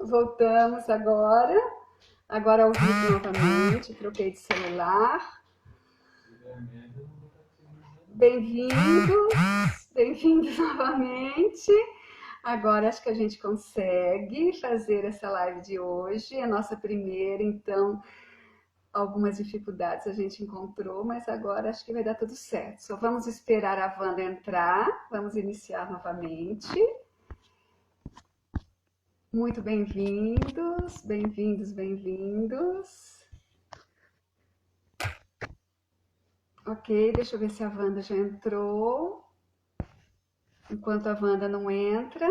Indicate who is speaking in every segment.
Speaker 1: Voltamos agora. Agora ao vivo novamente. Troquei de celular. Bem-vindos. Bem-vindos novamente. Agora acho que a gente consegue fazer essa live de hoje. É a nossa primeira, então algumas dificuldades a gente encontrou, mas agora acho que vai dar tudo certo. Só vamos esperar a Wanda entrar. Vamos iniciar novamente. Muito bem-vindos, bem-vindos, bem-vindos. Ok, deixa eu ver se a Wanda já entrou. Enquanto a Wanda não entra,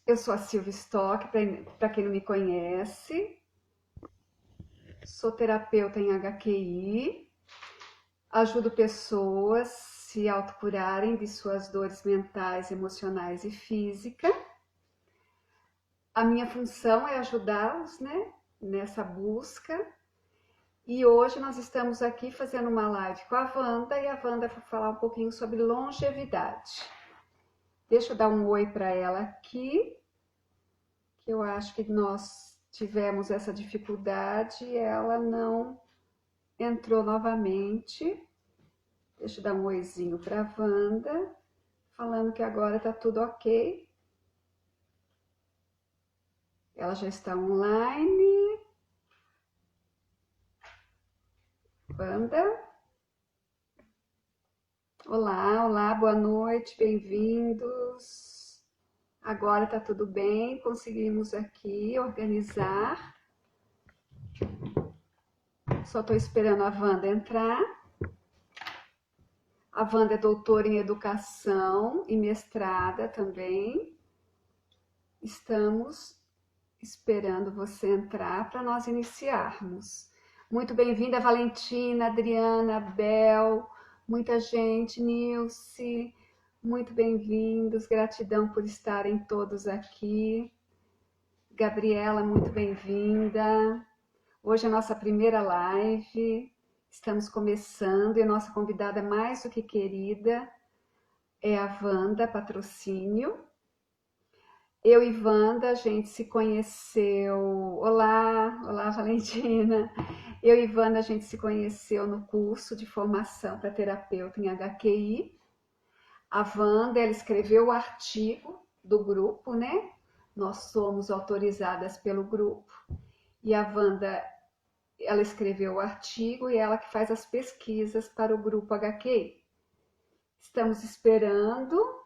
Speaker 1: eu sou a Silvia Stock, para quem não me conhece. Sou terapeuta em HQI. Ajudo pessoas a se autocurarem de suas dores mentais, emocionais e físicas. A minha função é ajudá-los, né, nessa busca. E hoje nós estamos aqui fazendo uma live com a Wanda e a Wanda vai falar um pouquinho sobre longevidade. Deixa eu dar um oi para ela aqui, que eu acho que nós tivemos essa dificuldade e ela não entrou novamente. Deixa eu dar um oizinho para a Wanda, falando que agora está tudo ok. Ela já está online. Wanda? Olá, olá, boa noite, bem-vindos. Agora tá tudo bem, conseguimos aqui organizar. Só estou esperando a Wanda entrar. A Wanda é doutora em educação e mestrada também. Estamos esperando você entrar para nós iniciarmos. Muito bem-vinda, Valentina, Adriana, Bel, muita gente, Nilce, muito bem-vindos, gratidão por estarem todos aqui. Gabriela, muito bem-vinda. Hoje é a nossa primeira live, estamos começando e a nossa convidada mais do que querida é a Wanda Patrocínio. Eu e Wanda, a gente se conheceu... Olá, olá Valentina. Eu e Wanda, a gente se conheceu no curso de formação para terapeuta em HQI. A Wanda, ela escreveu o artigo do grupo, né? Nós somos autorizadas pelo grupo. E a Wanda, ela escreveu o artigo e ela que faz as pesquisas para o grupo HQI. Estamos esperando...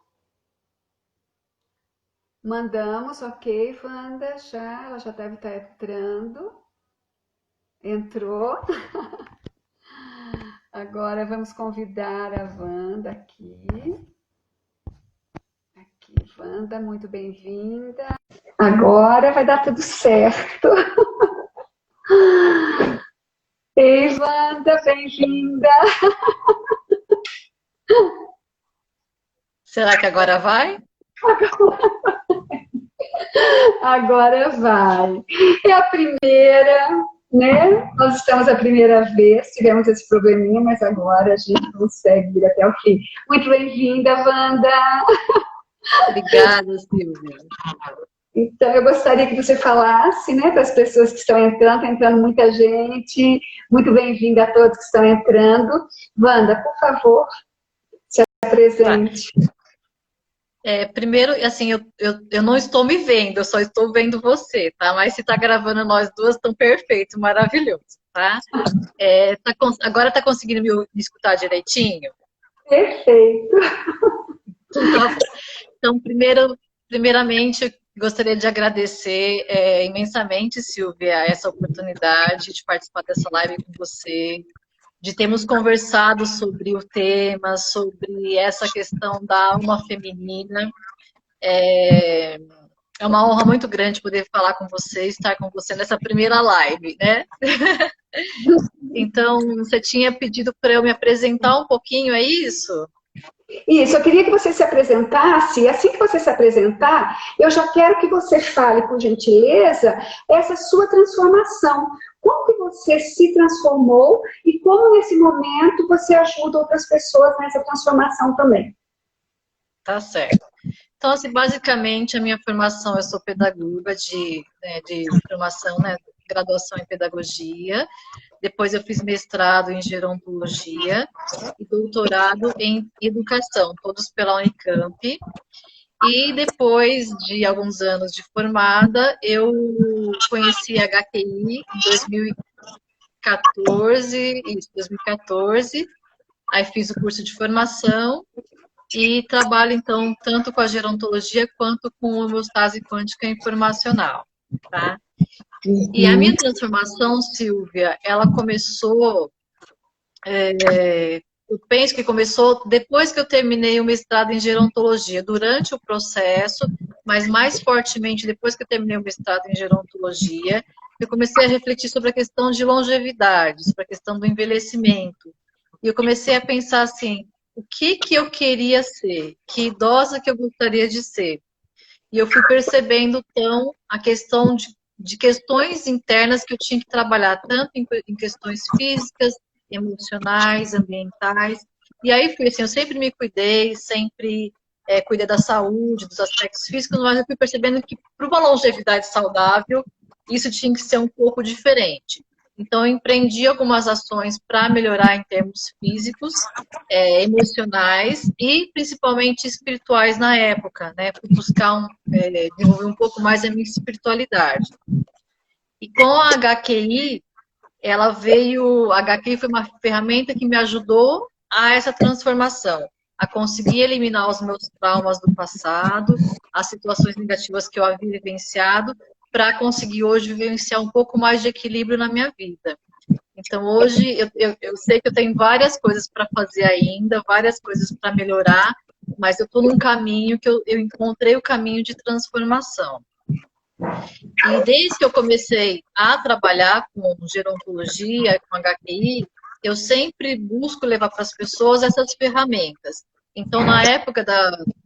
Speaker 1: Mandamos, ok, Wanda, já, ela já deve estar entrando. Entrou. Agora vamos convidar a Wanda aqui. Aqui, Wanda, muito bem-vinda. Agora vai dar tudo certo. Ei, Wanda, bem-vinda.
Speaker 2: Será que agora vai?
Speaker 1: Agora vai. É a primeira, né? Nós estamos a primeira vez, tivemos esse probleminha, mas agora a gente consegue ir até o fim. Muito bem-vinda, Wanda.
Speaker 2: Obrigada, Silvia.
Speaker 1: Então, eu gostaria que você falasse, né, para as pessoas que estão entrando muita gente. Muito bem-vinda a todos que estão entrando. Wanda, por favor, se apresente.
Speaker 2: Primeiro, assim, eu não estou me vendo, eu só estou vendo você, tá? Mas se está gravando nós duas, estão perfeito, maravilhoso, tá? Agora está conseguindo me escutar direitinho?
Speaker 1: Perfeito.
Speaker 2: Então, tá bom. Então, primeiramente, gostaria de agradecer imensamente, Silvia, essa oportunidade de participar dessa live com você, de termos conversado sobre o tema, sobre essa questão da alma feminina. É uma honra muito grande poder falar com você, estar com você nessa primeira live, né? Então, você tinha pedido para eu me apresentar um pouquinho, é isso?
Speaker 1: Isso, eu queria que você se apresentasse, e assim que você se apresentar, eu já quero que você fale, por gentileza, essa sua transformação. Como que você se transformou e como nesse momento você ajuda outras pessoas nessa transformação também?
Speaker 2: Tá certo. Então, assim, basicamente, a minha formação, eu sou pedagoga de formação, né, graduação em pedagogia. Depois eu fiz mestrado em gerontologia e doutorado em educação, todos pela Unicamp. E depois de alguns anos de formada, eu conheci a HQI em 2014, isso, 2014. Aí fiz o curso de formação e trabalho, então, tanto com a gerontologia quanto com homeostase quântica informacional, tá? E a minha transformação, Silvia, ela começou, eu penso que começou depois que eu terminei o mestrado em gerontologia, durante o processo, mas mais fortemente depois que eu terminei o mestrado em gerontologia, eu comecei a refletir sobre a questão de longevidade, sobre a questão do envelhecimento. E eu comecei a pensar assim, o que eu queria ser? Que idosa que eu gostaria de ser? E eu fui percebendo, então, a questão de questões internas que eu tinha que trabalhar, tanto em questões físicas, emocionais, ambientais. E aí fui assim, eu sempre me cuidei, sempre cuidei da saúde, dos aspectos físicos, mas eu fui percebendo que para uma longevidade saudável, isso tinha que ser um pouco diferente. Então, eu empreendi algumas ações para melhorar em termos físicos, emocionais e principalmente espirituais na época, né? Fui buscar desenvolver um pouco mais a minha espiritualidade. E com a HQI, a HQI foi uma ferramenta que me ajudou a essa transformação, a conseguir eliminar os meus traumas do passado, as situações negativas que eu havia vivenciado, para conseguir hoje vivenciar um pouco mais de equilíbrio na minha vida. Então, hoje, eu sei que eu tenho várias coisas para fazer ainda, várias coisas para melhorar, mas eu estou num caminho que eu encontrei o caminho de transformação. E desde que eu comecei a trabalhar com gerontologia, com HQI, eu sempre busco levar para as pessoas essas ferramentas. Então, na época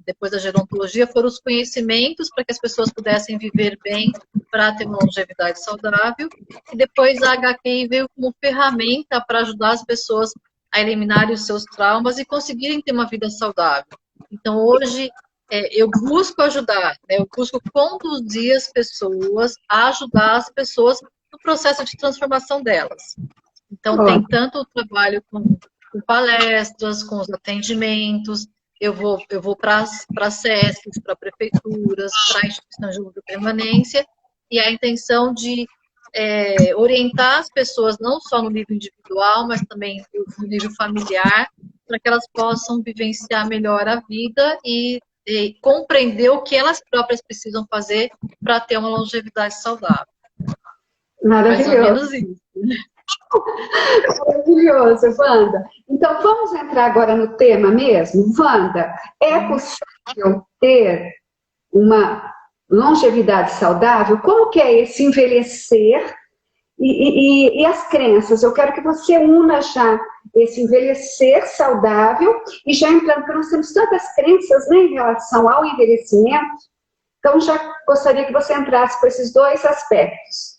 Speaker 2: depois da gerontologia, foram os conhecimentos para que as pessoas pudessem viver bem, para ter uma longevidade saudável. E depois a HQI veio como ferramenta para ajudar as pessoas a eliminarem os seus traumas e conseguirem ter uma vida saudável. Então, hoje, eu busco ajudar, né? Eu busco conduzir as pessoas, ajudar as pessoas no processo de transformação delas. Então, tem tanto o trabalho com palestras, com os atendimentos, eu vou para as SESCs, para prefeituras, para instituições de longa permanência, e a intenção de orientar as pessoas, não só no nível individual, mas também no nível familiar, para que elas possam vivenciar melhor a vida e compreender o que elas próprias precisam fazer para ter uma longevidade saudável.
Speaker 1: Maravilhoso.
Speaker 2: Mais ou menos isso.
Speaker 1: Maravilhoso, Wanda. Então, vamos entrar agora no tema mesmo? Wanda, é possível ter uma longevidade saudável? Como que é esse envelhecer e as crenças? Eu quero que você una já esse envelhecer saudável e já entrando, porque nós temos tantas crenças, né, em relação ao envelhecimento. Então, já gostaria que você entrasse com esses dois aspectos.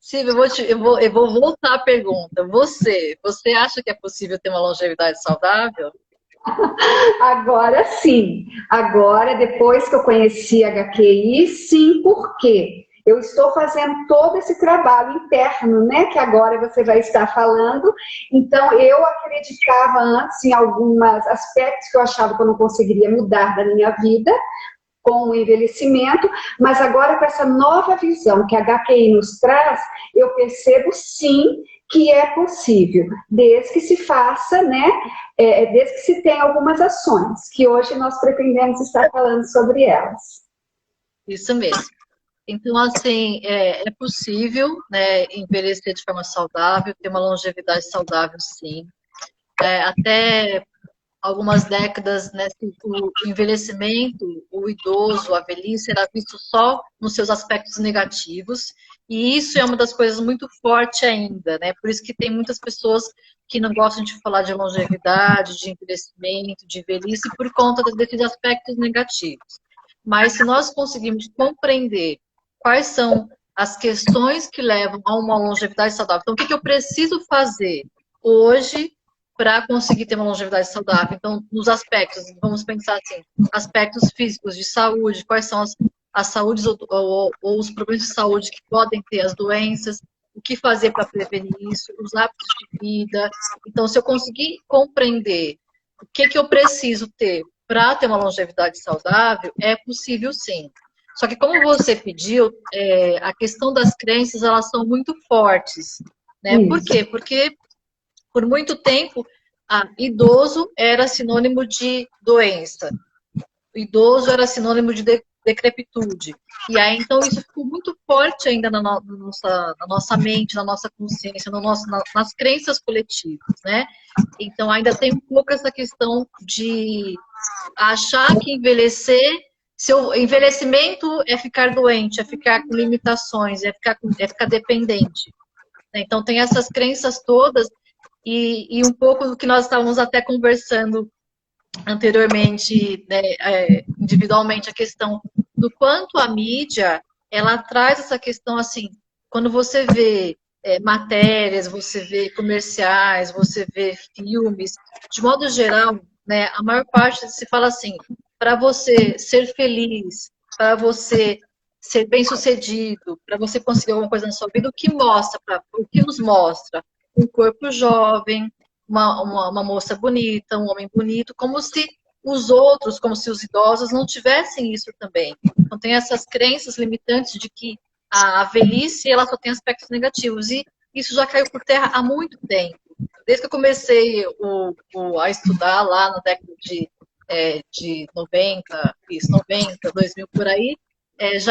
Speaker 2: Silvia, eu vou voltar à pergunta. Você acha que é possível ter uma longevidade saudável?
Speaker 1: Agora sim. Agora, depois que eu conheci a HQI, sim, por quê? Eu estou fazendo todo esse trabalho interno, né, que agora você vai estar falando. Então, eu acreditava antes em alguns aspectos que eu achava que eu não conseguiria mudar da minha vida, com o envelhecimento, mas agora com essa nova visão que a HQI nos traz, eu percebo sim que é possível, desde que se faça, né, desde que se tenha algumas ações, que hoje nós pretendemos estar falando sobre elas.
Speaker 2: Isso mesmo. Então, assim, é possível, né, envelhecer de forma saudável, ter uma longevidade saudável, sim. Até algumas décadas, né, o envelhecimento, o idoso, a velhice, era visto só nos seus aspectos negativos, e isso é uma das coisas muito forte ainda, né? Por isso que tem muitas pessoas que não gostam de falar de longevidade, de envelhecimento, de velhice, por conta desses aspectos negativos. Mas se nós conseguirmos compreender quais são as questões que levam a uma longevidade saudável, então o que eu preciso fazer hoje para conseguir ter uma longevidade saudável. Então, nos aspectos, vamos pensar assim, aspectos físicos de saúde, quais são as saúdes ou os problemas de saúde que podem ter as doenças, o que fazer para prevenir isso, os hábitos de vida. Então, se eu conseguir compreender o que eu preciso ter para ter uma longevidade saudável, é possível sim. Só que como você pediu, a questão das crenças, elas são muito fortes, né? Por quê? Porque por muito tempo, idoso era sinônimo de doença. Idoso era sinônimo de decrepitude. E aí, então, isso ficou muito forte ainda na nossa mente, na nossa consciência, nas crenças coletivas, né? Então, ainda tem um pouco essa questão de achar que envelhecimento é ficar doente, é ficar com limitações, é ficar dependente. Então, tem essas crenças todas e um pouco do que nós estávamos até conversando anteriormente, né, individualmente, a questão do quanto a mídia, ela traz essa questão assim, quando você vê matérias, você vê comerciais, você vê filmes, de modo geral, né, a maior parte se fala assim, para você ser feliz, para você ser bem-sucedido, para você conseguir alguma coisa na sua vida, o que nos mostra? Um corpo jovem, uma moça bonita, um homem bonito, como se os outros, como se os idosos não tivessem isso também. Então tem essas crenças limitantes de que a velhice ela só tem aspectos negativos e isso já caiu por terra há muito tempo. Desde que eu comecei a estudar lá na década de 90, 2000 por aí,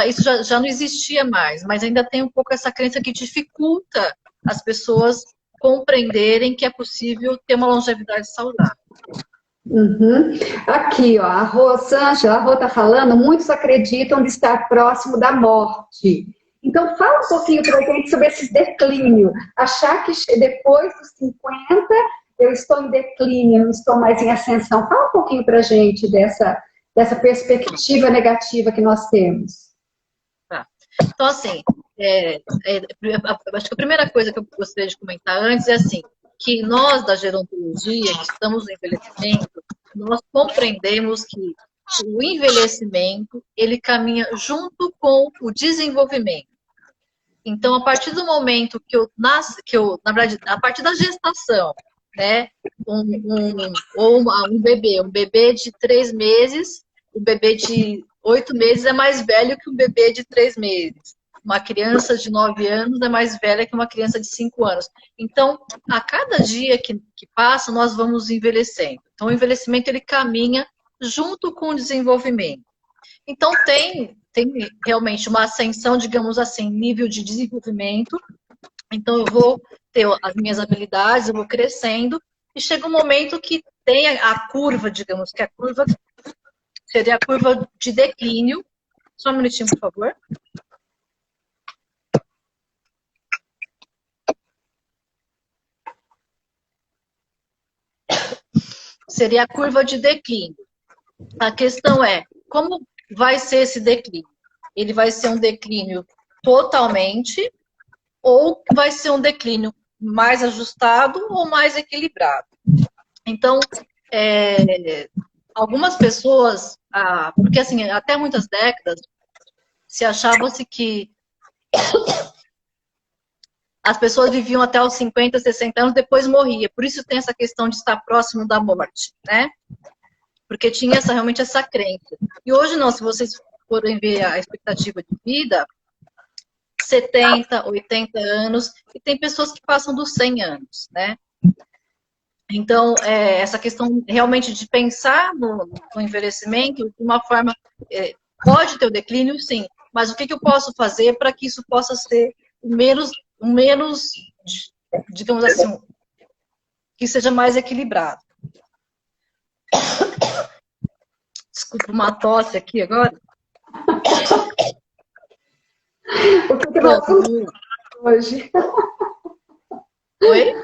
Speaker 2: isso já não existia mais, mas ainda tem um pouco essa crença que dificulta as pessoas compreenderem que é possível ter uma longevidade saudável.
Speaker 1: Uhum. Aqui, ó, a Rosângela, a Rô está falando, muitos acreditam de estar próximo da morte. Então, fala um pouquinho para a gente sobre esses declínios. Achar que depois dos 50 eu estou em declínio, não estou mais em ascensão. Fala um pouquinho para a gente dessa perspectiva negativa que nós temos.
Speaker 2: Tá. Então, assim, acho que a primeira coisa que eu gostaria de comentar antes é assim, que nós da gerontologia, que estamos no envelhecimento, nós compreendemos que o envelhecimento, ele caminha junto com o desenvolvimento. Então, a partir do momento na verdade, a partir da gestação, né, um bebê de 3 meses, um bebê de 8 meses é mais velho que um bebê de 3 meses. Uma criança de 9 anos é mais velha que uma criança de 5 anos. Então, a cada dia que passa, nós vamos envelhecendo. Então, o envelhecimento, ele caminha junto com o desenvolvimento. Então, tem realmente uma ascensão, digamos assim, nível de desenvolvimento. Então, eu vou ter as minhas habilidades, eu vou crescendo, e chega um momento que tem a curva, digamos, que a curva seria a curva de declínio. Só um minutinho, por favor. Seria a curva de declínio. A questão é, como vai ser esse declínio? Ele vai ser um declínio totalmente ou vai ser um declínio mais ajustado ou mais equilibrado? Então, algumas pessoas, porque assim, até muitas décadas, se achava-se que as pessoas viviam até os 50, 60 anos, depois morria. Por isso tem essa questão de estar próximo da morte, né? Porque tinha realmente essa crença. E hoje não, se vocês forem ver a expectativa de vida, 70, 80 anos, e tem pessoas que passam dos 100 anos, né? Então, essa questão realmente de pensar no envelhecimento de uma forma, pode ter o declínio, sim, mas o que eu posso fazer para que isso possa ser o menos, digamos assim, que seja mais equilibrado. Desculpa, uma tosse aqui agora.
Speaker 1: O que nós construímos hoje?
Speaker 2: Oi?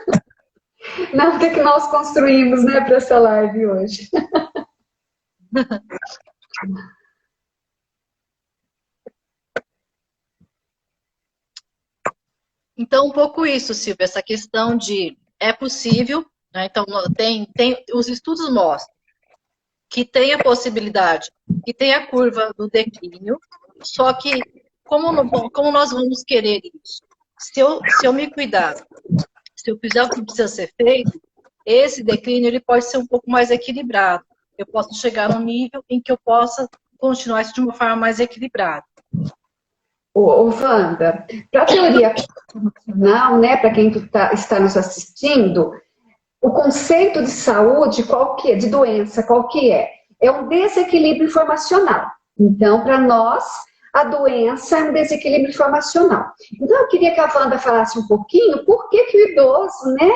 Speaker 1: Não, o que nós construímos, né, para essa live hoje?
Speaker 2: Então, um pouco isso, Silvia, essa questão de é possível né? Então, os estudos mostram que tem a possibilidade, que tem a curva do declínio, só que como nós vamos querer isso? Se eu me cuidar, se eu fizer o que precisa ser feito, esse declínio ele pode ser um pouco mais equilibrado. Eu posso chegar num nível em que eu possa continuar isso de uma forma mais equilibrada.
Speaker 1: Wanda, para a teoria funcional, né, para quem está nos assistindo, o conceito de saúde, qual que é? De doença, qual que é? É um desequilíbrio informacional. Então, para nós, a doença é um desequilíbrio informacional. Então, eu queria que a Wanda falasse um pouquinho por que o idoso, né,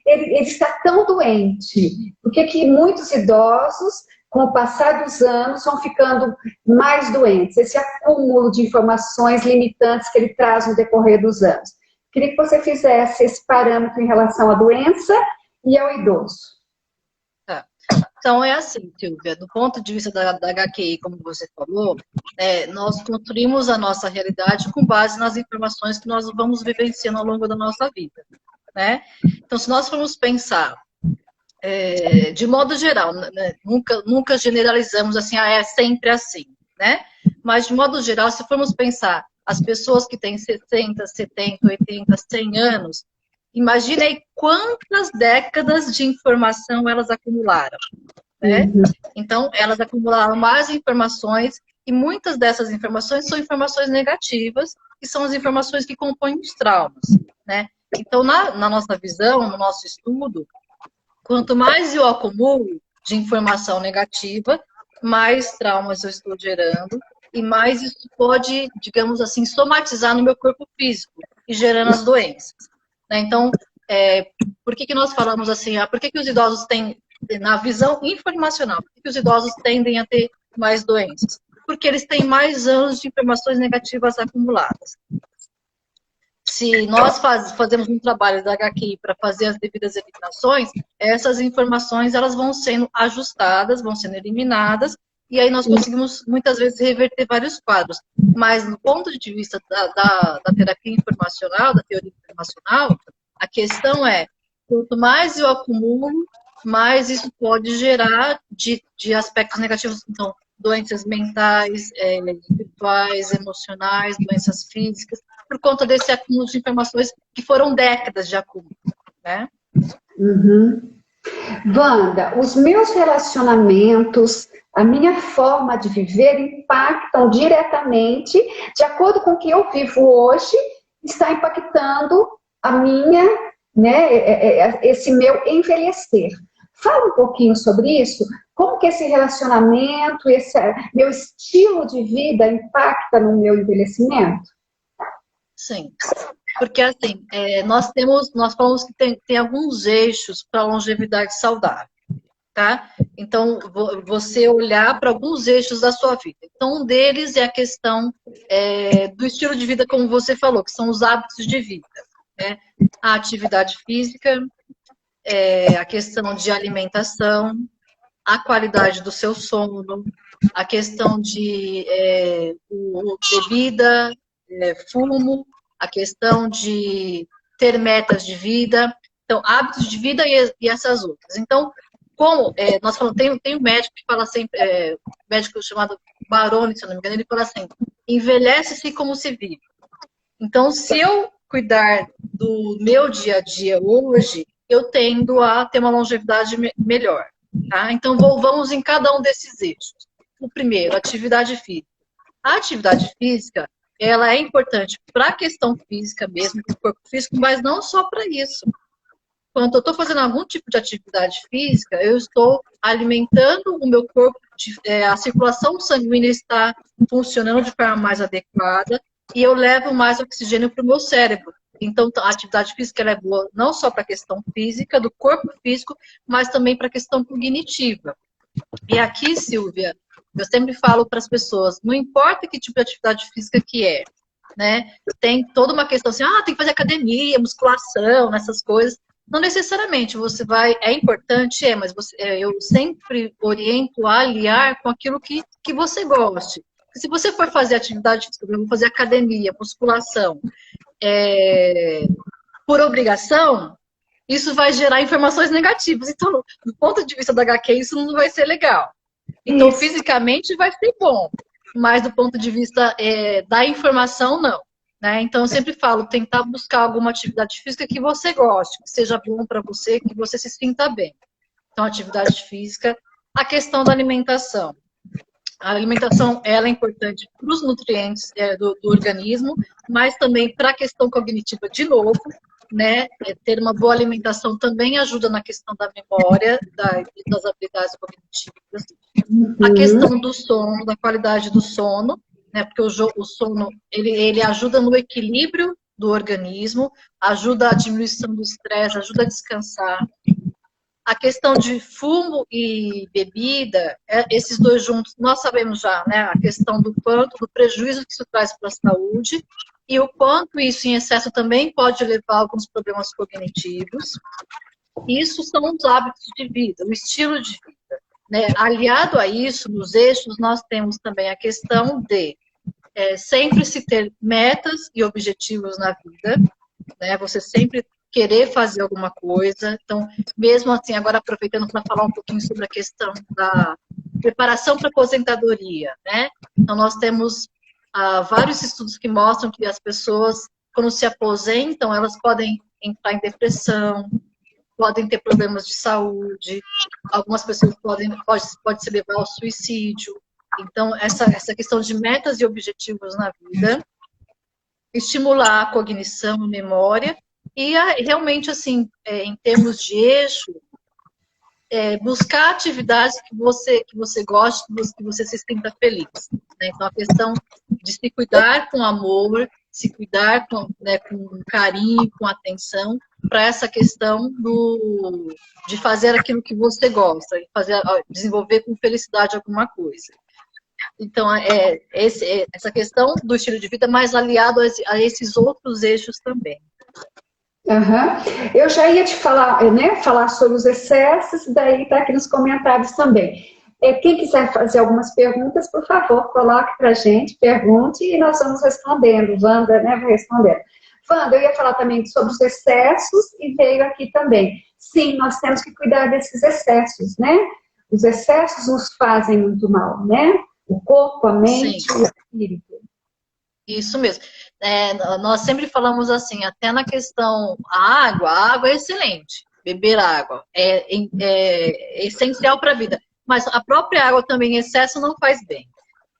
Speaker 1: ele está tão doente. Por que muitos idosos, com o passar dos anos, vão ficando mais doentes? Esse acúmulo de informações limitantes que ele traz no decorrer dos anos. Queria que você fizesse esse parâmetro em relação à doença e ao idoso.
Speaker 2: Tá. Então, é assim, Silvia, do ponto de vista da HQI, como você falou, nós construímos a nossa realidade com base nas informações que nós vamos vivenciando ao longo da nossa vida, né? Então, se nós formos pensar, de modo geral, né, nunca generalizamos assim, é sempre assim, né? Mas, de modo geral, se formos pensar, as pessoas que têm 60, 70, 80, 100 anos, imagine aí quantas décadas de informação elas acumularam, né? Então, elas acumularam mais informações e muitas dessas informações são informações negativas, que são as informações que compõem os traumas, né? Então, na nossa visão, no nosso estudo, quanto mais eu acumulo de informação negativa, mais traumas eu estou gerando e mais isso pode, digamos assim, somatizar no meu corpo físico e gerando as doenças. Então, por que nós falamos assim? Por que os idosos têm, na visão informacional, por que os idosos tendem a ter mais doenças? Porque eles têm mais anos de informações negativas acumuladas. Se nós fazemos um trabalho da HQI para fazer as devidas eliminações, essas informações elas vão sendo ajustadas, vão sendo eliminadas, e aí nós conseguimos muitas vezes reverter vários quadros. Mas no ponto de vista da terapia informacional, da teoria informacional, a questão é, quanto mais eu acumulo, mais isso pode gerar de aspectos negativos. Então, doenças mentais, espirituais, emocionais, doenças físicas, por conta desse acúmulo de informações que foram décadas de acúmulo, né?
Speaker 1: Wanda, os meus relacionamentos, a minha forma de viver impactam diretamente, de acordo com o que eu vivo hoje, está impactando a minha, né, esse meu envelhecer. Fala um pouquinho sobre isso. Como que esse relacionamento, esse meu estilo de vida impacta no meu envelhecimento?
Speaker 2: Sim, porque assim, nós falamos que tem alguns eixos para a longevidade saudável, tá? Então, você olhar para alguns eixos da sua vida. Então, um deles é a questão do estilo de vida, como você falou, que são os hábitos de vida, né? A atividade física, a questão de alimentação, a qualidade do seu sono, a questão de bebida, fumo, a questão de ter metas de vida, então, hábitos de vida e essas outras. Então, como nós falamos, tem um médico que fala sempre, médico chamado Baroni, se eu não me engano, ele fala assim, envelhece-se como se vive. Então, se eu cuidar do meu dia a dia hoje, eu tendo a ter uma longevidade melhor. Tá? Então, vamos em cada um desses eixos. O primeiro, atividade física. A atividade física, ela é importante para a questão física mesmo, para o corpo físico, mas não só para isso. Quando eu estou fazendo algum tipo de atividade física, eu estou alimentando o meu corpo, a circulação sanguínea está funcionando de forma mais adequada e eu levo mais oxigênio para o meu cérebro. Então, a atividade física ela é boa não só para a questão física, do corpo físico, mas também para a questão cognitiva. E aqui, Silvia, eu sempre falo para as pessoas, não importa que tipo de atividade física que é, né? Tem toda uma questão assim, tem que fazer academia, musculação, essas coisas. Não necessariamente você vai, é importante, mas eu sempre oriento a aliar com aquilo que você goste. Se você for fazer atividade física, eu vou fazer academia, musculação, por obrigação, isso vai gerar informações negativas. Então, do ponto de vista da HQ, isso não vai ser legal. Então, fisicamente vai ser bom, mas do ponto de vista da informação, não. Né? Então, eu sempre falo, tentar buscar alguma atividade física que você goste, que seja bom para você, que você se sinta bem. Então, atividade física. A questão da alimentação. A alimentação, ela é importante para os nutrientes do organismo, mas também para a questão cognitiva, de novo, né? Ter uma boa alimentação também ajuda na questão da memória, das habilidades cognitivas. A questão do sono, da qualidade do sono, né? Porque o sono, ele ajuda no equilíbrio do organismo, ajuda a diminuição do estresse, ajuda a descansar. A questão de fumo e bebida, esses dois juntos, nós sabemos já, né? A questão do quanto, do prejuízo que isso traz para a saúde e o quanto isso em excesso também pode levar a alguns problemas cognitivos. Isso são os hábitos de vida, o estilo de vida. Né? Aliado a isso, nos eixos, nós temos também a questão de sempre se ter metas e objetivos na vida, né? Você sempre querer fazer alguma coisa. Então, mesmo assim, agora aproveitando para falar um pouquinho sobre a questão da preparação para a aposentadoria, né? Então, nós temos vários estudos que mostram que as pessoas, quando se aposentam, elas podem entrar em depressão, podem ter problemas de saúde, algumas pessoas pode se levar ao suicídio. Então, essa questão de metas e objetivos na vida, estimular a cognição, a memória, e realmente, assim, em termos de eixo, buscar atividades que você goste, que você se sinta feliz. Né? Então, a questão de se cuidar com amor, se cuidar com carinho, com atenção, para essa questão de fazer aquilo que você gosta, desenvolver com felicidade alguma coisa. Então, essa questão do estilo de vida mais aliado a esses outros eixos também.
Speaker 1: Uhum. Eu já ia te falar, né, falar sobre os excessos, daí está aqui nos comentários também. Quem quiser fazer algumas perguntas, por favor, coloque para a gente, pergunte e nós vamos respondendo. Wanda, né, vai respondendo. Wanda, eu ia falar também sobre os excessos e veio aqui também. Sim, nós temos que cuidar desses excessos, né? Os excessos nos fazem muito mal, né? O corpo, a mente e o espírito.
Speaker 2: Isso mesmo. Nós sempre falamos assim, até na questão, a água é excelente, beber água é essencial para a vida, mas a própria água também em excesso não faz bem.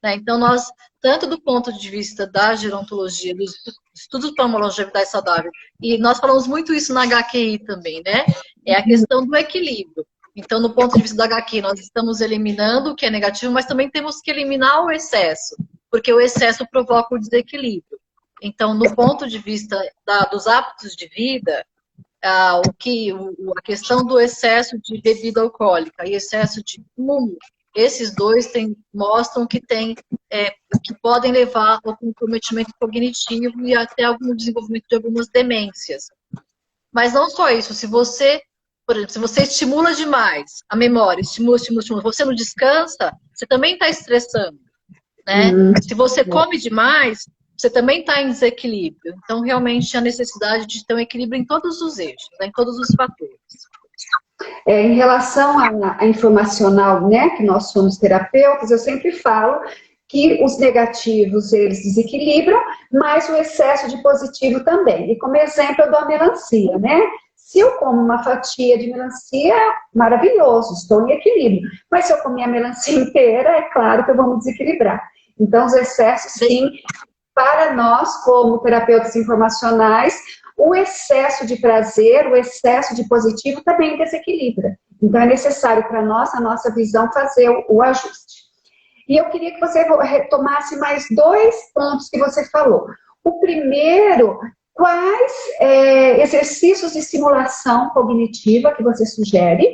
Speaker 2: Né? Então, nós, tanto do ponto de vista da gerontologia, dos estudos para uma longevidade saudável, e nós falamos muito isso na HQI também, né? É a questão do equilíbrio. Então, no ponto de vista da HQ, nós estamos eliminando o que é negativo, mas também temos que eliminar o excesso, porque o excesso provoca o desequilíbrio. Então, no ponto de vista dos hábitos de vida, a questão do excesso de bebida alcoólica e excesso de fumo, esses dois mostram que podem levar ao comprometimento cognitivo e até algum desenvolvimento de algumas demências. Mas não só isso, por exemplo, se você estimula demais a memória, estimula, você não descansa, você também está estressando. Né? Se você come demais, você também está em desequilíbrio. Então, realmente, a necessidade de ter um equilíbrio em todos os eixos, né? Em todos os fatores.
Speaker 1: Em relação à informacional, né, que nós somos terapeutas, eu sempre falo que os negativos, eles desequilibram, mas o excesso de positivo também. E como exemplo, eu dou a melancia, né? Se eu como uma fatia de melancia, maravilhoso, estou em equilíbrio. Mas se eu comer a melancia inteira, é claro que eu vou me desequilibrar. Então, os excessos, sim, para nós, como terapeutas informacionais, o excesso de prazer, o excesso de positivo também desequilibra. Então, é necessário para nós, a nossa visão, fazer o ajuste. E eu queria que você retomasse mais 2 pontos que você falou. O primeiro, quais exercícios de estimulação cognitiva que você sugere?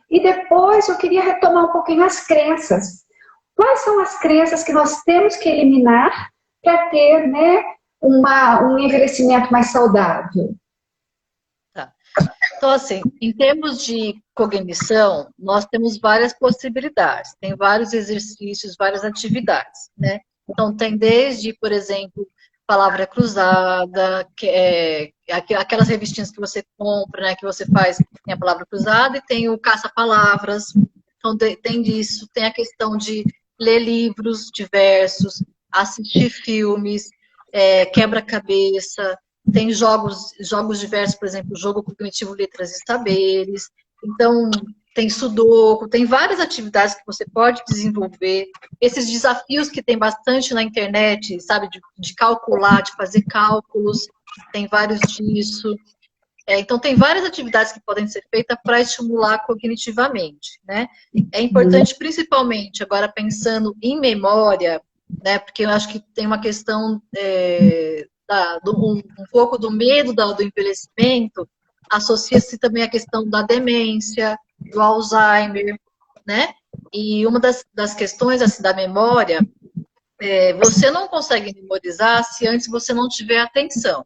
Speaker 1: E depois eu queria retomar um pouquinho as crenças. Quais são as crenças que nós temos que eliminar para ter, né, um envelhecimento mais saudável?
Speaker 2: Tá. Então, assim, em termos de cognição, nós temos várias possibilidades. Tem vários exercícios, várias atividades, né? Então, tem desde, por exemplo, palavra cruzada, aquelas revistinhas que você compra, né, que você faz, tem a palavra cruzada e tem o caça-palavras. Então, tem disso, tem a questão de ler livros diversos, assistir filmes, quebra-cabeça, tem jogos diversos, por exemplo, jogo cognitivo Letras e Saberes. Então, tem sudoku, tem várias atividades que você pode desenvolver. Esses desafios que tem bastante na internet, sabe, de calcular, de fazer cálculos, tem vários disso. Então, tem várias atividades que podem ser feitas para estimular cognitivamente, né? É importante, principalmente, agora pensando em memória, né? Porque eu acho que tem uma questão um pouco do medo do envelhecimento, associa-se também a questão da demência, do Alzheimer, né? E uma das questões, assim, da memória, você não consegue memorizar se antes você não tiver atenção.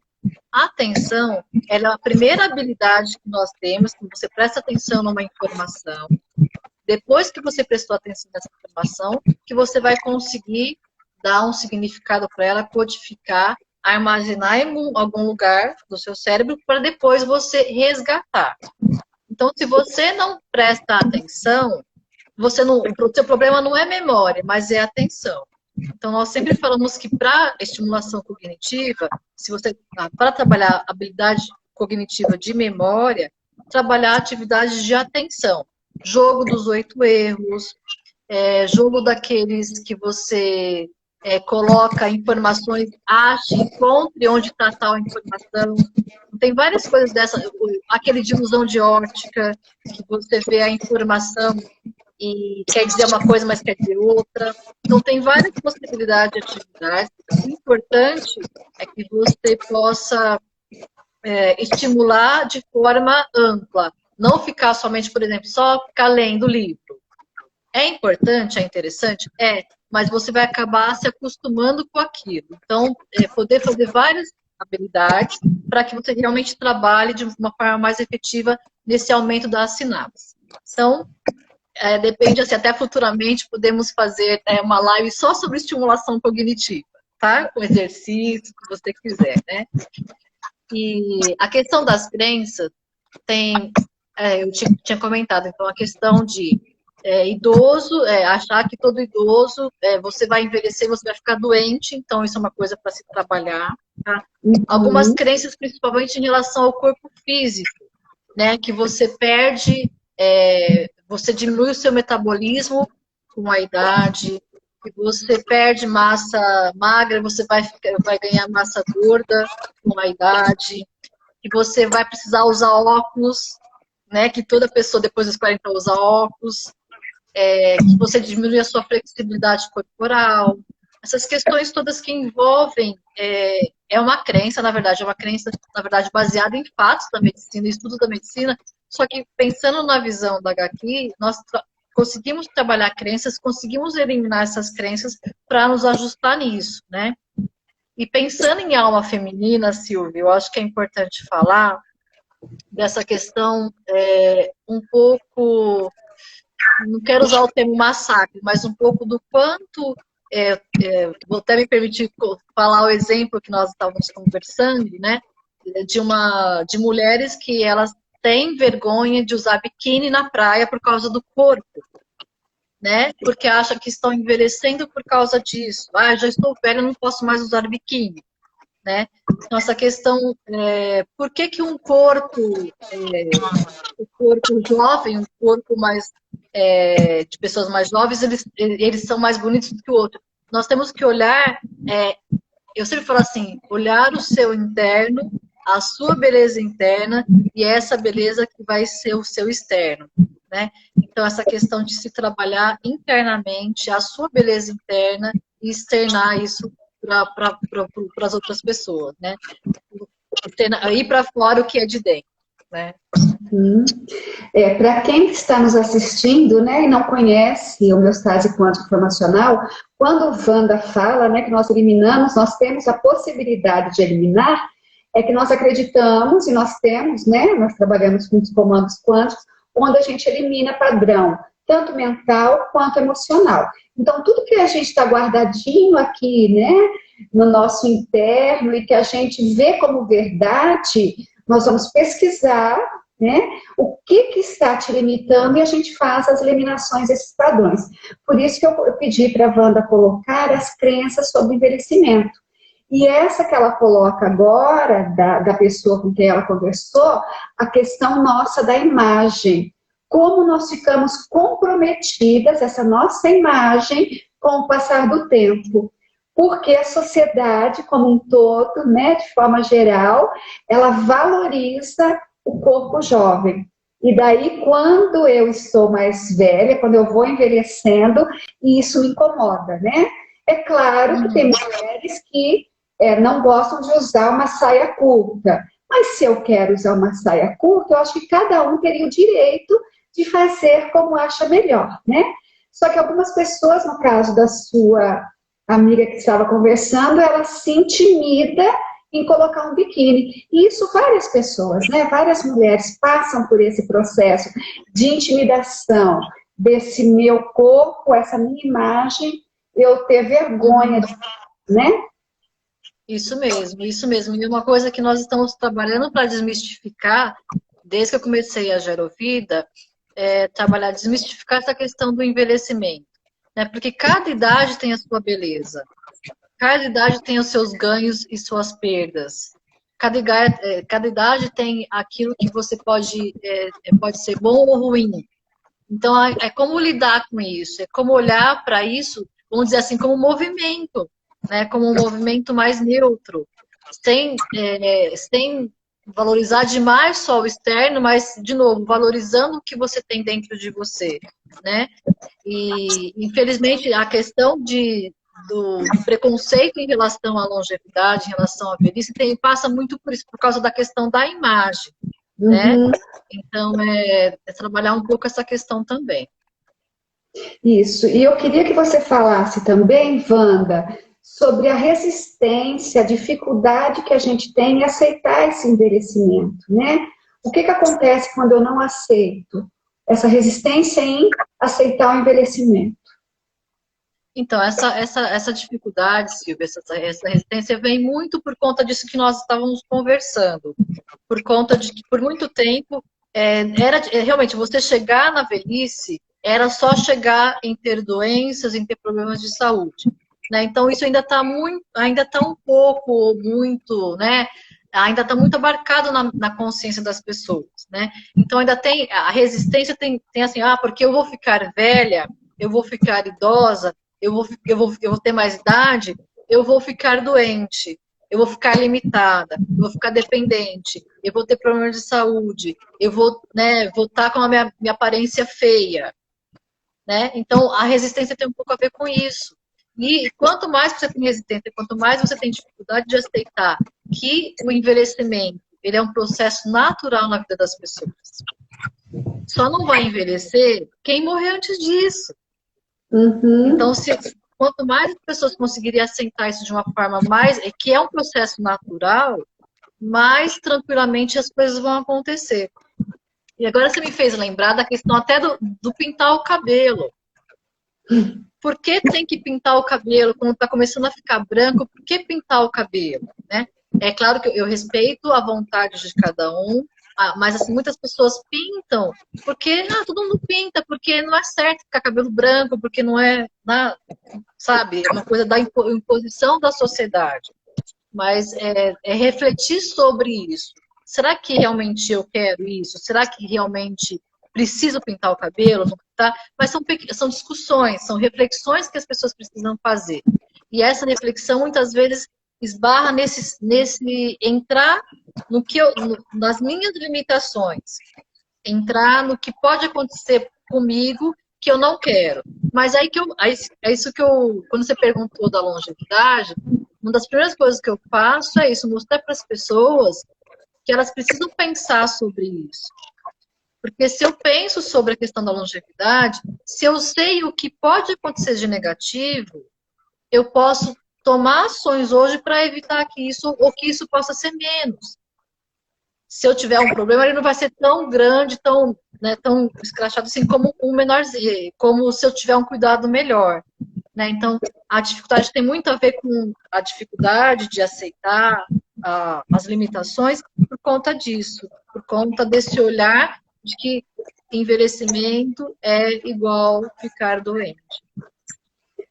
Speaker 2: A atenção, ela é a primeira habilidade que nós temos, que você presta atenção numa informação. Depois que você prestou atenção nessa informação, que você vai conseguir dar um significado para ela, codificar, armazenar em algum lugar do seu cérebro, para depois você resgatar. Então, se você não presta atenção, o seu problema não é memória, mas é atenção. Então, nós sempre falamos que para estimulação cognitiva, para trabalhar habilidade cognitiva de memória, trabalhar atividades de atenção. Jogo dos 8 erros, jogo daqueles que você coloca informações, ache, encontre onde está tal informação. Tem várias coisas dessa, aquele de ilusão de óptica, que você vê a informação e quer dizer uma coisa, mas quer dizer outra. Então, tem várias possibilidades de atividades. O importante é que você possa estimular de forma ampla. Não ficar somente, por exemplo, só ficar lendo livro. É importante, é interessante? Mas você vai acabar se acostumando com aquilo. Então, poder fazer várias habilidades para que você realmente trabalhe de uma forma mais efetiva nesse aumento das sinapses. Então, depende, assim, até futuramente podemos fazer uma live só sobre estimulação cognitiva, tá? Com exercício, que você quiser, né? E a questão das crenças eu tinha comentado, então, a questão de idoso, achar que todo idoso, você vai envelhecer, você vai ficar doente, então isso é uma coisa para se trabalhar, tá? Algumas crenças, principalmente em relação ao corpo físico, né? Que você perde... você diminui o seu metabolismo com a idade, que você perde massa magra, você vai ganhar massa gorda com a idade, que você vai precisar usar óculos, né, que toda pessoa depois dos 40 usa óculos, que você diminui a sua flexibilidade corporal. Essas questões todas que envolvem, é uma crença, na verdade, baseada em fatos da medicina, estudos da medicina. Só que, pensando na visão da HQ, nós conseguimos trabalhar crenças, conseguimos eliminar essas crenças para nos ajustar nisso, né? E pensando em alma feminina, Silvia, eu acho que é importante falar dessa questão um pouco, não quero usar o termo massacre, mas um pouco do quanto, vou até me permitir falar o exemplo que nós estávamos conversando, né? De mulheres que elas têm vergonha de usar biquíni na praia por causa do corpo, né? Porque acham que estão envelhecendo por causa disso. Já estou velha, não posso mais usar biquíni, né? Então, essa questão, por que um corpo, o corpo jovem, um corpo mais, de pessoas mais jovens, eles são mais bonitos do que o outro? Nós temos que olhar, eu sempre falo assim, olhar o seu interno, a sua beleza interna, e essa beleza que vai ser o seu externo, né? Então, essa questão de se trabalhar internamente, a sua beleza interna, e externar isso para as outras pessoas, né? Ir para fora o que é de dentro, né?
Speaker 1: Para quem está nos assistindo, né, e não conhece o homeostase quântico informacional, quando o Wanda fala, né, que nós eliminamos, nós temos a possibilidade de eliminar, é que nós acreditamos e nós temos, né, nós trabalhamos com os comandos quânticos, onde a gente elimina padrão, tanto mental quanto emocional. Então, tudo que a gente está guardadinho aqui, né, no nosso interno e que a gente vê como verdade, nós vamos pesquisar, né, o que está te limitando e a gente faz as eliminações desses padrões. Por isso que eu pedi para a Wanda colocar as crenças sobre envelhecimento. E essa que ela coloca agora, da pessoa com quem ela conversou, a questão nossa da imagem. Como nós ficamos comprometidas, essa nossa imagem, com o passar do tempo. Porque a sociedade como um todo, né, de forma geral, ela valoriza o corpo jovem. E daí, quando eu estou mais velha, quando eu vou envelhecendo, isso me incomoda, né? É claro que tem mulheres que não gostam de usar uma saia curta. Mas se eu quero usar uma saia curta, eu acho que cada um teria o direito de fazer como acha melhor, né? Só que algumas pessoas, no caso da sua amiga que estava conversando, ela se intimida em colocar um biquíni. E isso várias pessoas, né? Várias mulheres passam por esse processo de intimidação desse meu corpo, essa minha imagem, eu ter vergonha, né?
Speaker 2: Isso mesmo, isso mesmo. E uma coisa que nós estamos trabalhando para desmistificar, desde que eu comecei a Gerovida, é trabalhar, desmistificar essa questão do envelhecimento, né? Porque cada idade tem a sua beleza, cada idade tem os seus ganhos e suas perdas. Cada idade tem aquilo que você pode ser bom ou ruim. Então, é como lidar com isso, é como olhar para isso, vamos dizer assim, como um movimento, né? Como um movimento mais neutro, sem valorizar demais só o externo, mas, de novo, valorizando o que você tem dentro de você, né? E, infelizmente, a questão do preconceito em relação à longevidade, em relação à velhice, passa muito por isso, por causa da questão da imagem, né?
Speaker 1: Uhum.
Speaker 2: Então, é trabalhar um pouco essa questão também.
Speaker 1: Isso. E eu queria que você falasse também, Wanda, sobre a resistência, a dificuldade que a gente tem em aceitar esse envelhecimento, né? O que acontece quando eu não aceito? Essa resistência em aceitar o envelhecimento.
Speaker 2: Então, essa dificuldade, Silvia, essa resistência vem muito por conta disso que nós estávamos conversando. Por conta de que, por muito tempo, realmente, você chegar na velhice era só chegar em ter doenças, em ter problemas de saúde. Né? Então, isso ainda está um pouco, ou muito, né? Ainda está muito abarcado na consciência das pessoas. Né? Então, ainda tem, a resistência tem assim, porque eu vou ficar velha, eu vou ficar idosa, eu vou ter mais idade, eu vou ficar doente, eu vou ficar limitada, eu vou ficar dependente, eu vou ter problemas de saúde, eu vou estar com a minha aparência feia, né? Então, a resistência tem um pouco a ver com isso. E quanto mais você tem resistência, quanto mais você tem dificuldade de aceitar que o envelhecimento, ele é um processo natural na vida das pessoas. Só não vai envelhecer quem morrer antes disso.
Speaker 1: Uhum.
Speaker 2: Então, quanto mais as pessoas conseguirem aceitar isso de uma forma que é um processo natural, mais tranquilamente as coisas vão acontecer. E agora você me fez lembrar da questão até do pintar o cabelo. Por que tem que pintar o cabelo quando está começando a ficar branco? Por que pintar o cabelo? Né? É claro que eu respeito a vontade de cada um, mas assim, muitas pessoas pintam porque todo mundo pinta, porque não é certo ficar cabelo branco, porque não é, sabe, é uma coisa da imposição da sociedade. Mas é refletir sobre isso. Será que realmente eu quero isso? Será que realmente preciso pintar o cabelo? Não pintar? Mas são discussões, são reflexões que as pessoas precisam fazer. E essa reflexão, muitas vezes, esbarra nesse entrar nas minhas limitações, entrar no que pode acontecer comigo que eu não quero. Mas é isso que quando você perguntou da longevidade, uma das primeiras coisas que eu faço é isso, mostrar para as pessoas que elas precisam pensar sobre isso. Porque se eu penso sobre a questão da longevidade, se eu sei o que pode acontecer de negativo, eu posso tomar ações hoje para evitar que isso possa ser menos. Se eu tiver um problema, ele não vai ser tão grande, tão escrachado assim como um menorzinho, como se eu tiver um cuidado melhor. né? Então, a dificuldade tem muito a ver com a dificuldade de aceitar as limitações por conta disso, por conta desse olhar de que envelhecimento é igual ficar doente.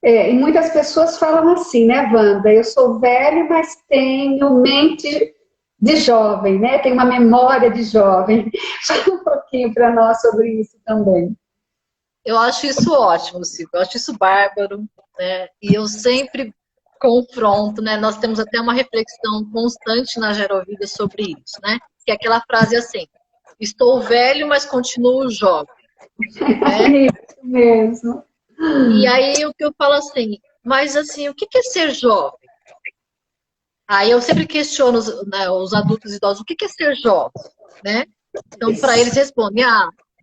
Speaker 1: E muitas pessoas falam assim, né, Wanda? Eu sou velho, mas tenho mente de jovem, né? Tenho uma memória de jovem. Fala um pouquinho para nós sobre isso também.
Speaker 2: Eu acho isso ótimo, Silvia. Eu acho isso bárbaro, né? E eu sempre confronto, né? Nós temos até uma reflexão constante na Gerovida sobre isso, né? Que é aquela frase assim: estou velho, mas continuo jovem, né?
Speaker 1: Isso mesmo.
Speaker 2: E aí o que eu falo assim, mas assim, o que é ser jovem? Aí eu sempre questiono né, os adultos e idosos, o que é ser jovem, né? Então, para eles respondem,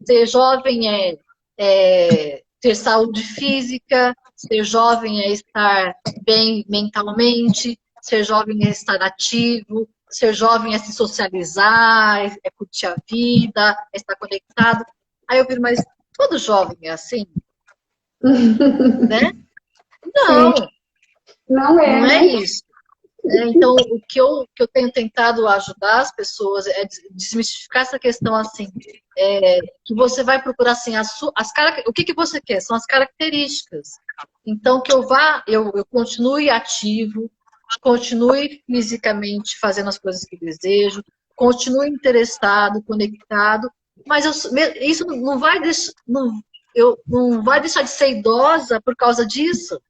Speaker 2: ser jovem é ter saúde física, ser jovem é estar bem mentalmente, ser jovem é estar ativo, ser jovem é se socializar, é curtir a vida, é estar conectado. Aí eu digo, mas todo jovem é assim, né?
Speaker 1: Sim,
Speaker 2: Não,
Speaker 1: não é,
Speaker 2: não é
Speaker 1: né?
Speaker 2: isso. Então, o que eu tenho tentado ajudar as pessoas é desmistificar essa questão assim, que você vai procurar assim, o que você quer? São as características. Então, que eu continue ativo, continue fisicamente fazendo as coisas que desejo, continue interessado, conectado, mas isso não vai deixar, não vai deixar de ser idosa por causa disso.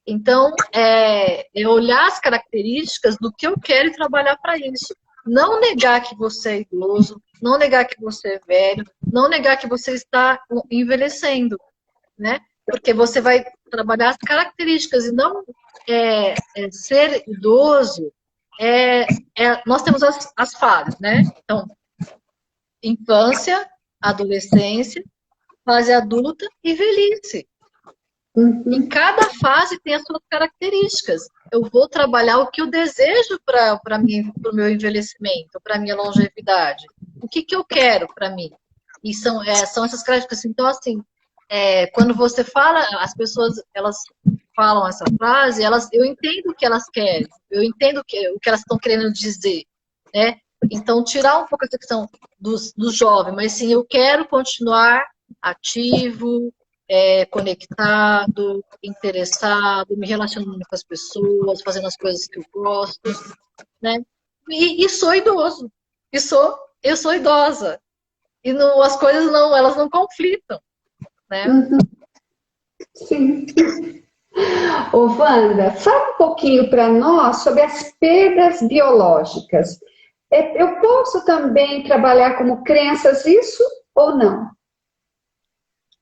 Speaker 2: Então, é olhar as características do que eu quero e trabalhar para isso. Não negar que você é idoso, não negar que você é velho, não negar que você está envelhecendo, né? Porque você vai trabalhar as características e não ser idoso. Nós temos as fases, né? Então, infância, adolescência, fase adulta e velhice. Em
Speaker 1: Uhum.
Speaker 2: cada fase tem as suas características. Eu vou trabalhar o que eu desejo para o meu envelhecimento, para a minha longevidade. O que eu quero para mim? E são essas características. Então, assim, quando você fala, as pessoas elas falam essa frase, eu entendo o que elas querem, eu entendo o que elas estão querendo dizer, né? Então, tirar um pouco essa questão do jovem, mas sim, eu quero continuar ativo, conectado, interessado, me relacionando com as pessoas, fazendo as coisas que eu gosto, né? E sou idoso. Eu sou idosa. E as coisas elas não conflitam, né?
Speaker 1: Uhum. Sim. Ô, Wanda, fala um pouquinho para nós sobre as perdas biológicas. Eu posso também trabalhar como crenças isso ou não?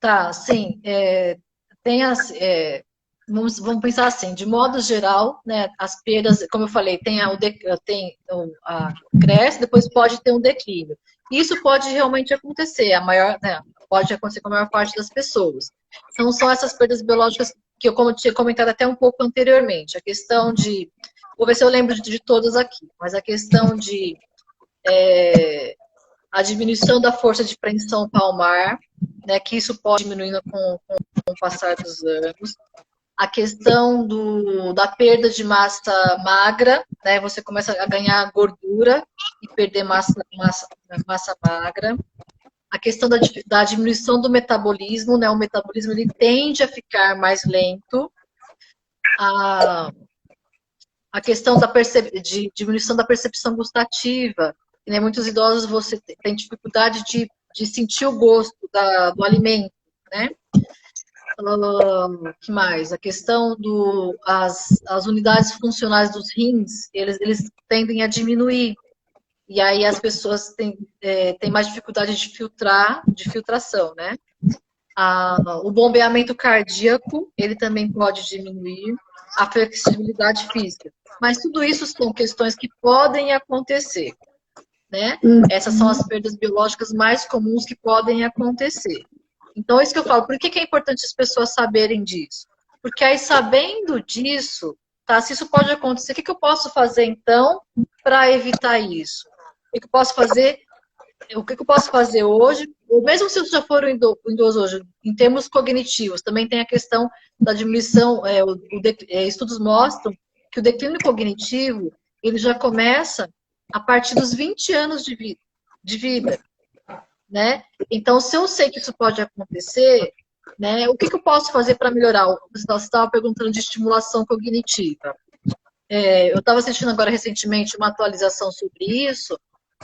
Speaker 2: Tá, sim. Tem vamos pensar assim, de modo geral, né, as perdas, como eu falei, a cresce, depois pode ter um declínio. Isso pode realmente acontecer, né, pode acontecer com a maior parte das pessoas. Então, são essas perdas biológicas que eu como tinha comentado até um pouco anteriormente. A questão vou ver se eu lembro de todas aqui, mas a questão de a diminuição da força de preensão palmar, né, que isso pode diminuindo com o passar dos anos. A questão da perda de massa magra, né, você começa a ganhar gordura e perder massa magra. A questão da diminuição do metabolismo, né, o metabolismo ele tende a ficar mais lento. A questão de diminuição da percepção gustativa. Né? Muitos idosos você tem dificuldade de sentir o gosto do alimento, né? Que mais? A questão as unidades funcionais dos rins, eles tendem a diminuir. E aí as pessoas têm mais dificuldade de filtração, né? O bombeamento cardíaco, ele também pode diminuir. A flexibilidade física. Mas tudo isso são questões que podem acontecer, né? Essas são as perdas biológicas mais comuns que podem acontecer. Então, é isso que eu falo. Por que é importante as pessoas saberem disso? Porque aí, sabendo disso, tá? Se isso pode acontecer, o que eu posso fazer, então, para evitar isso? O que eu posso fazer o que eu posso fazer hoje, ou mesmo se eu já for um idoso hoje, em termos cognitivos, também tem a questão da diminuição, estudos mostram que o declínio cognitivo, ele já começa a partir dos 20 anos de vida, né? Então, se eu sei que isso pode acontecer, né, o que eu posso fazer para melhorar? Você estava perguntando de estimulação cognitiva. Eu estava assistindo agora recentemente uma atualização sobre isso,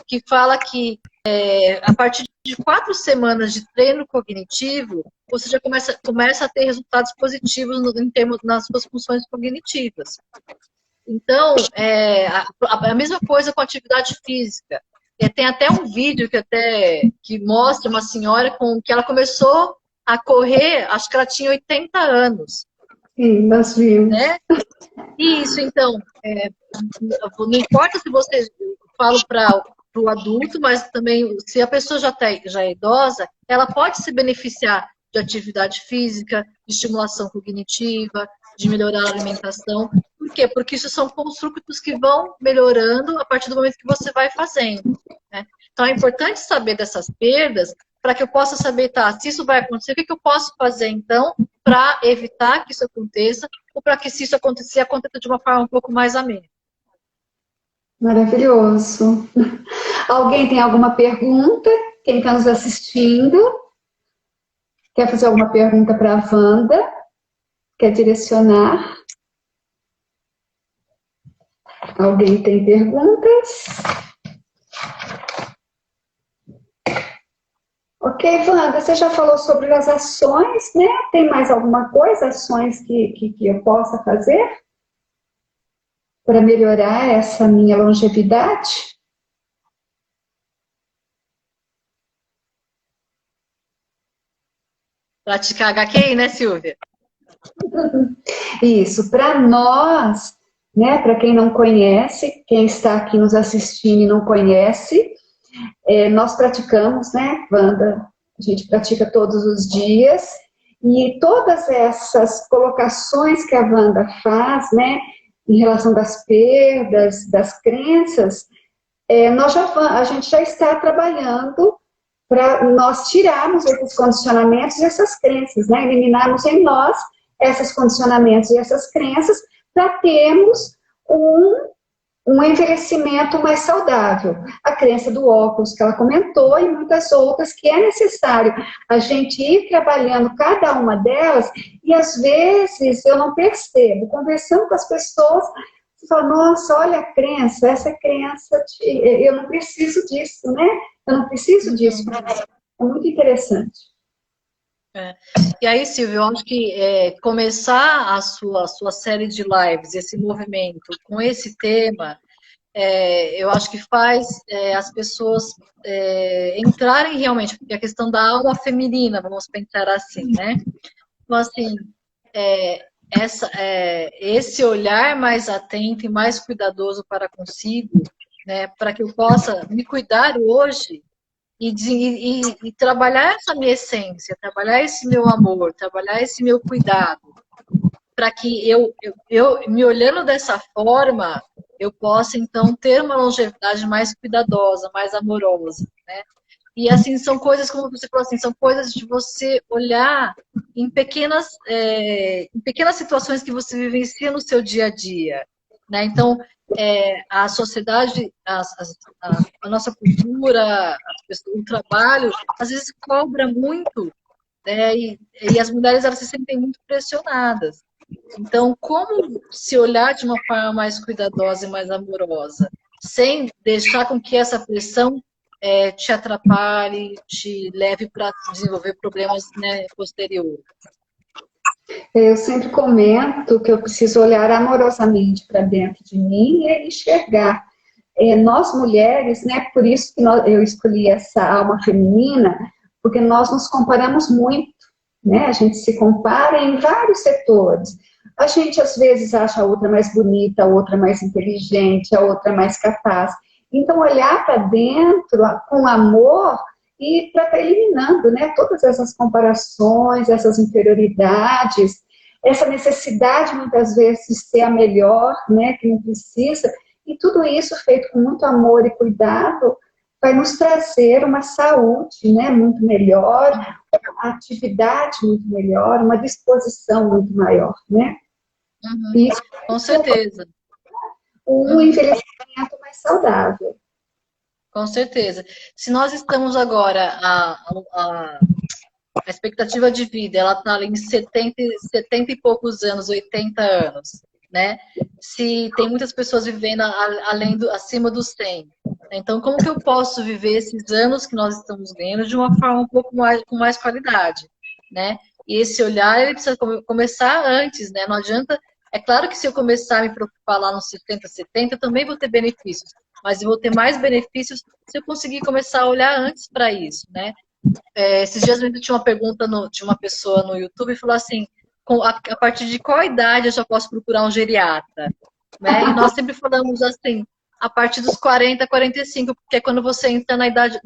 Speaker 2: que fala que a partir de 4 semanas de treino cognitivo, você já começa a ter resultados positivos em termos nas suas funções cognitivas. Então, a mesma coisa com a atividade física. Tem até um vídeo que mostra uma senhora que ela começou a correr, acho que ela tinha 80 anos.
Speaker 1: Sim, nós vimos.
Speaker 2: Né? Isso, então, não importa se você fala para o adulto, mas também se a pessoa já é idosa, ela pode se beneficiar de atividade física, de estimulação cognitiva, de melhorar a alimentação. Por quê? Porque isso são construtos que vão melhorando a partir do momento que você vai fazendo. Né? Então é importante saber dessas perdas para que eu possa saber, tá, se isso vai acontecer, o que eu posso fazer então para evitar que isso aconteça, ou para que se isso acontecer, aconteça de uma forma um pouco mais amena.
Speaker 1: Maravilhoso. Alguém tem alguma pergunta? Quem está nos assistindo? Quer fazer alguma pergunta para a Wanda? Quer direcionar? Alguém tem perguntas? Ok, Wanda, você já falou sobre as ações, né? Tem mais alguma coisa, ações que eu possa fazer para melhorar essa minha longevidade?
Speaker 2: Praticar HQI, né, Silvia?
Speaker 1: Isso, para nós, né, para quem não conhece, quem está aqui nos assistindo e não conhece, nós praticamos, né, Wanda, a gente pratica todos os dias, e todas essas colocações que a Wanda faz, né, em relação das perdas, das crenças, a gente já está trabalhando para nós tirarmos esses condicionamentos e essas crenças, né, eliminarmos em nós esses condicionamentos e essas crenças para termos um envelhecimento mais saudável. A crença do óculos que ela comentou e muitas outras que é necessário a gente ir trabalhando cada uma delas e às vezes eu não percebo. Conversando com as pessoas, você fala, nossa, olha a crença, essa crença, eu não preciso disso, né? Eu não preciso disso. É muito interessante.
Speaker 2: E aí, Silvio, eu acho que começar a sua série de lives, esse movimento com esse tema, eu acho que faz as pessoas entrarem realmente, porque a questão da alma feminina, vamos pensar assim, né? Então, assim, esse olhar mais atento e mais cuidadoso para consigo, né, para que eu possa me cuidar hoje, e trabalhar essa minha essência, trabalhar esse meu amor, trabalhar esse meu cuidado, para que eu, me olhando dessa forma, eu possa, então, ter uma longevidade mais cuidadosa, mais amorosa, né? E, assim, são coisas, como você falou assim, são coisas de você olhar em pequenas situações que você vivencia no seu dia a dia, né? Então, a sociedade, a nossa cultura, o trabalho, às vezes cobra muito, né? E as mulheres, elas se sentem muito pressionadas. Então, como se olhar de uma forma mais cuidadosa e mais amorosa, sem deixar com que essa pressão te atrapalhe, te leve para desenvolver problemas, né, posteriores?
Speaker 1: Eu sempre comento que eu preciso olhar amorosamente para dentro de mim e enxergar. Nós mulheres, né, por isso que eu escolhi essa alma feminina, porque nós nos comparamos muito, né? A gente se compara em vários setores. A gente às vezes acha a outra mais bonita, a outra mais inteligente, a outra mais capaz. Então olhar para dentro com amor e para estar eliminando, né, todas essas comparações, essas inferioridades, essa necessidade muitas vezes de ser a melhor, né, que não precisa, e tudo isso feito com muito amor e cuidado vai nos trazer uma saúde, né, muito melhor, uma atividade muito melhor, uma disposição muito maior, né?
Speaker 2: Uhum.
Speaker 1: E isso
Speaker 2: Com certeza.
Speaker 1: um
Speaker 2: Uhum.
Speaker 1: envelhecimento mais saudável.
Speaker 2: Com certeza. Se nós estamos agora, a expectativa de vida, ela está ali em 70 e poucos anos, 80 anos, né? Se tem muitas pessoas vivendo acima dos 100. Então, como que eu posso viver esses anos que nós estamos ganhando de uma forma um pouco mais, com mais qualidade, né? E esse olhar, ele precisa começar antes, né? Não adianta... É claro que se eu começar a me preocupar lá nos 60, 70, eu também vou ter benefícios. Mas eu vou ter mais benefícios se eu conseguir começar a olhar antes para isso, né? Esses dias mesmo tinha uma pergunta de uma pessoa no YouTube e falou assim, a partir de qual idade eu já posso procurar um geriatra? Né? E nós sempre falamos assim, a partir dos 40, 45, porque é quando você entra na idade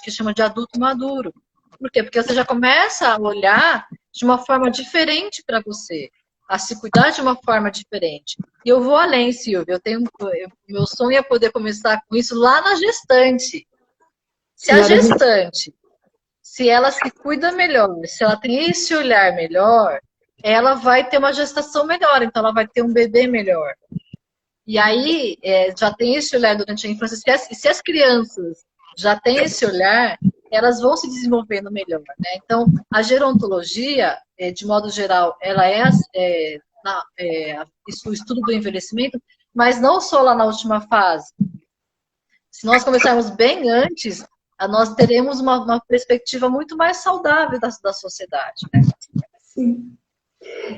Speaker 2: que chama de adulto maduro. Por quê? Porque você já começa a olhar de uma forma diferente para você, a se cuidar de uma forma diferente. E eu vou além, Silvia, meu sonho é poder começar com isso lá na gestante. Se a gestante, se ela se cuida melhor, se ela tem esse olhar melhor, ela vai ter uma gestação melhor, então ela vai ter um bebê melhor. E aí, já tem esse olhar durante a infância. Se as crianças já têm esse olhar, elas vão se desenvolvendo melhor, né? Então, a gerontologia, de modo geral, ela o estudo do envelhecimento, mas não só lá na última fase. Se nós começarmos bem antes, nós teremos uma perspectiva muito mais saudável da sociedade, né?
Speaker 1: Sim.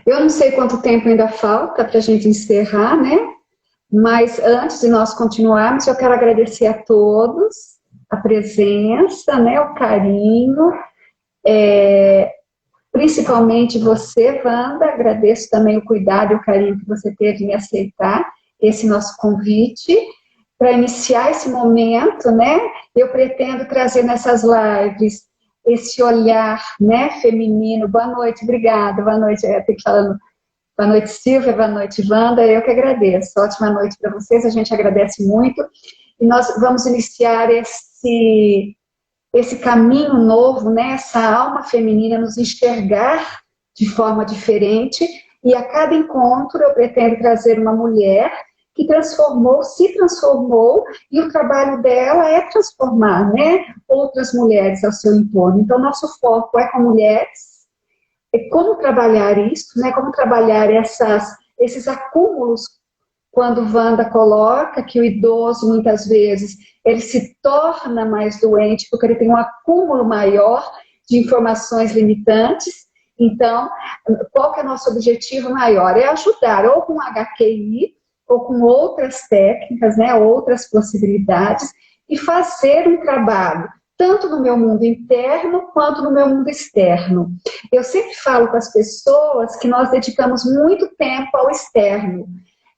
Speaker 1: Eu não sei quanto tempo ainda falta para a gente encerrar, né? Mas antes de nós continuarmos, eu quero agradecer a todos a presença, né? O carinho, principalmente você, Wanda. Agradeço também o cuidado e o carinho que você teve em aceitar esse nosso convite para iniciar esse momento, né? Eu pretendo trazer nessas lives esse olhar, né, feminino. Boa noite, obrigada. Boa noite, eu tenho que falando. Boa noite, Silvia. Boa noite, Wanda. Eu que agradeço. Ótima noite para vocês. A gente agradece muito. E nós vamos iniciar esse caminho novo, né? Essa alma feminina, nos enxergar de forma diferente. E a cada encontro eu pretendo trazer uma mulher que se transformou, e o trabalho dela é transformar, né, outras mulheres ao seu entorno. Então, nosso foco é com mulheres, como trabalhar isso, né, como trabalhar esses acúmulos, quando Wanda coloca que o idoso, muitas vezes, ele se torna mais doente, porque ele tem um acúmulo maior de informações limitantes. Então, qual que é o nosso objetivo maior? É ajudar, ou com HQI, ou com outras técnicas, né, outras possibilidades, e fazer um trabalho, tanto no meu mundo interno, quanto no meu mundo externo. Eu sempre falo com as pessoas que nós dedicamos muito tempo ao externo.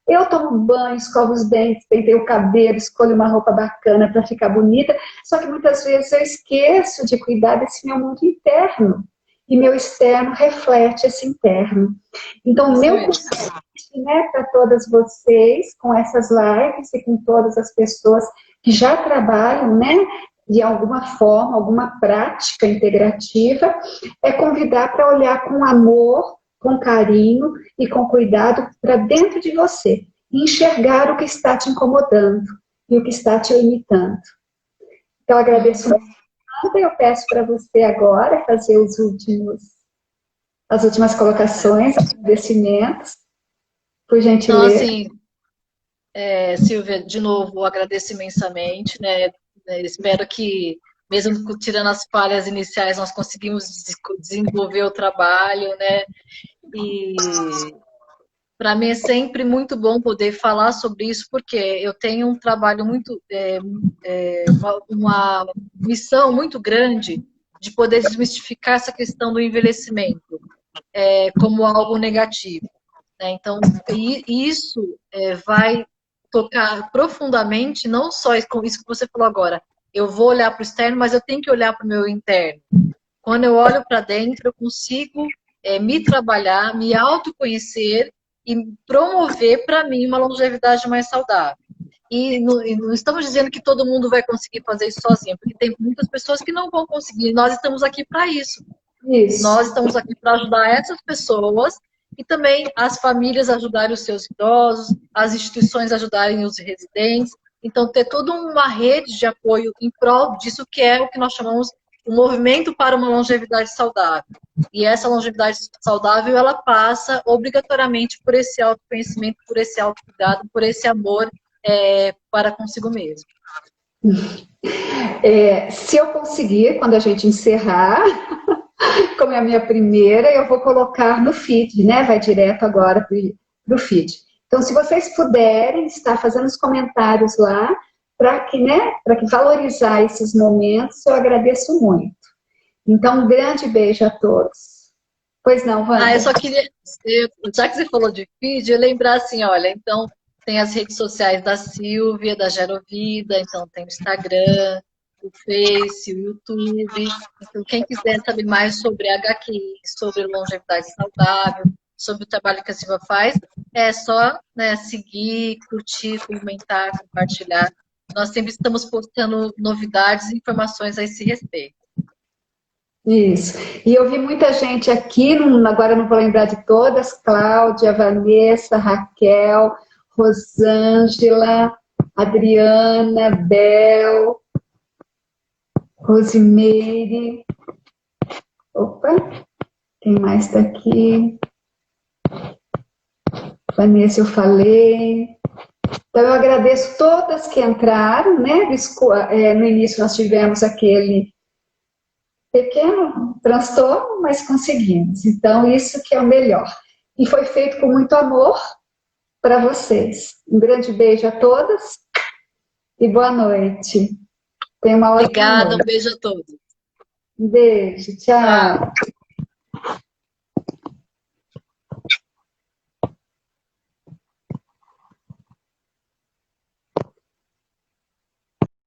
Speaker 1: Eu tomo banho, escovo os dentes, penteio o cabelo, escolho uma roupa bacana para ficar bonita, só que muitas vezes eu esqueço de cuidar desse meu mundo interno. E meu externo reflete esse interno. Então, o meu convite, né, para todas vocês, com essas lives e com todas as pessoas que já trabalham, né, de alguma forma, alguma prática integrativa, é convidar para olhar com amor, com carinho e com cuidado para dentro de você, e enxergar o que está te incomodando e o que está te limitando. Então, agradeço muito. Eu peço para você agora fazer as últimas colocações, agradecimentos, por
Speaker 2: Então,
Speaker 1: gentileza.
Speaker 2: assim, Silvia, de novo, agradeço imensamente, né? Espero que, mesmo tirando as falhas iniciais, nós conseguimos desenvolver o trabalho, né? E para mim é sempre muito bom poder falar sobre isso, porque eu tenho um trabalho muito, uma missão muito grande de poder desmistificar essa questão do envelhecimento como algo negativo, né? Então, isso vai tocar profundamente, não só com isso que você falou agora, eu vou olhar para o externo, mas eu tenho que olhar para o meu interno. Quando eu olho para dentro, eu consigo me trabalhar, me autoconhecer e promover para mim uma longevidade mais saudável. E não estamos dizendo que todo mundo vai conseguir fazer isso sozinho, porque tem muitas pessoas que não vão conseguir. Nós estamos aqui para isso.
Speaker 1: Isso.
Speaker 2: Nós estamos aqui para ajudar essas pessoas e também as famílias ajudarem os seus idosos, as instituições ajudarem os residentes. Então, ter toda uma rede de apoio em prol disso, que é o que nós chamamos o movimento para uma longevidade saudável. E essa longevidade saudável, ela passa obrigatoriamente por esse autoconhecimento, por esse autocuidado, por esse amor para consigo mesmo.
Speaker 1: Se eu conseguir, quando a gente encerrar, como é a minha primeira, eu vou colocar no feed, né? Vai direto agora para o feed. Então, se vocês puderem estar fazendo os comentários lá, para que, né, para que valorizar esses momentos, eu agradeço muito. Então, um grande beijo a todos. Pois não, Wanda?
Speaker 2: Eu só queria, já que você falou de feed, eu lembrar assim, olha, então tem as redes sociais da Silvia, da Gerovida, então tem o Instagram, o Face, o YouTube. Então, quem quiser saber mais sobre HQI, sobre longevidade saudável, sobre o trabalho que a Silvia faz, é só, né, seguir, curtir, comentar, compartilhar. Nós sempre estamos postando novidades e informações a esse respeito.
Speaker 1: Isso. E eu vi muita gente aqui, agora não vou lembrar de todas, Cláudia, Vanessa, Raquel, Rosângela, Adriana, Bel, Rosimeire. Opa, quem mais está aqui? Vanessa, eu falei. Então, eu agradeço todas que entraram, né? No início nós tivemos aquele pequeno transtorno, mas conseguimos. Então, isso que é o melhor. E foi feito com muito amor para vocês. Um grande beijo a todas e boa noite. Tenha uma ótima
Speaker 2: Obrigada,
Speaker 1: noite.
Speaker 2: um beijo a todos.
Speaker 1: Um beijo, tchau.